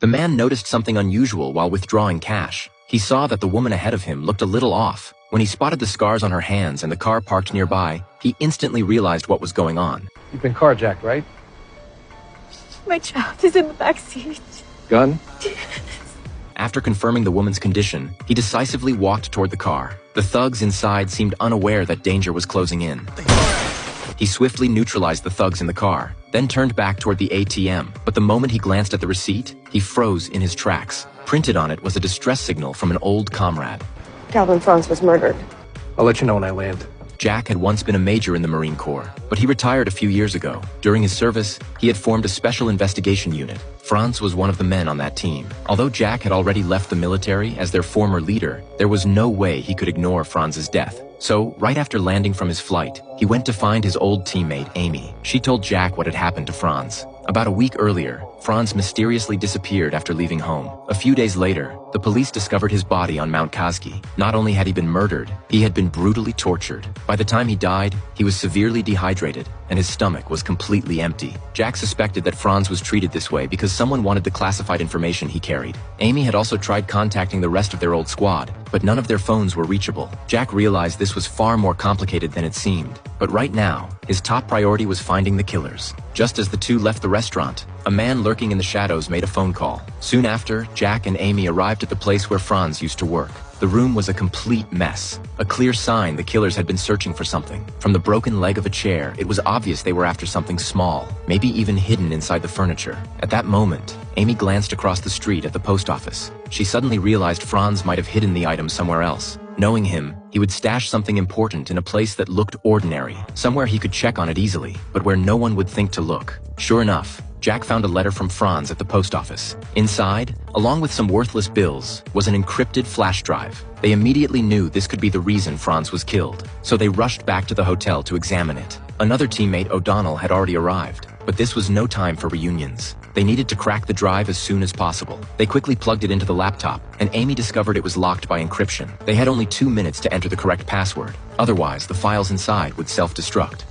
man noticed something unusual while withdrawing cash. He saw that the woman ahead of him looked a little off. When he spotted the scars on her hands and the car parked nearby, he instantly realized what was going on. You've been carjacked, right? My child is in the back seat. Gun? After confirming the woman's condition, he decisively walked toward the car. The thugs inside seemed unaware that danger was closing in. He swiftly neutralized the thugs in the car, then turned back toward the ATM. But the moment he glanced at the receipt, he froze in his tracks. Printed on it was a distress signal from an old comrade. Calvin Franz was murdered. I'll let you know when I land. Jack had once been a major in the Marine Corps, but he retired a few years ago. During his service, he had formed a special investigation unit. Franz was one of the men on that team. Although Jack had already left the military as their former leader, there was no way he could ignore Franz's death. So, right after landing from his flight, he went to find his old teammate, Amy. She told Jack what had happened to Franz. About a week earlier, Franz mysteriously disappeared after leaving home. A few days later, the police discovered his body on Mount Kazki. Not only had he been murdered, he had been brutally tortured. By the time he died, he was severely dehydrated, and his stomach was completely empty. Jack suspected that Franz was treated this way because someone wanted the classified information he carried. Amy had also tried contacting the rest of their old squad, but none of their phones were reachable. Jack realized this was far more complicated than it seemed. But right now, his top priority was finding the killers. Just as the two left the restaurant, a man lurking in the shadows made a phone call. Soon after, Jack and Amy arrived at the place where Franz used to work. The room was a complete mess, a clear sign the killers had been searching for something. From the broken leg of a chair, it was obvious they were after something small, maybe even hidden inside the furniture. At that moment, Amy glanced across the street at the post office. She suddenly realized Franz might have hidden the item somewhere else. Knowing him, he would stash something important in a place that looked ordinary, somewhere he could check on it easily, but where no one would think to look. Sure enough, Jack found a letter from Franz at the post office. Inside, along with some worthless bills, was an encrypted flash drive. They immediately knew this could be the reason Franz was killed, so they rushed back to the hotel to examine it. Another teammate, O'Donnell, had already arrived, but this was no time for reunions. They needed to crack the drive as soon as possible. They quickly plugged it into the laptop, and Amy discovered it was locked by encryption. They had only 2 minutes to enter the correct password. Otherwise, the files inside would self-destruct.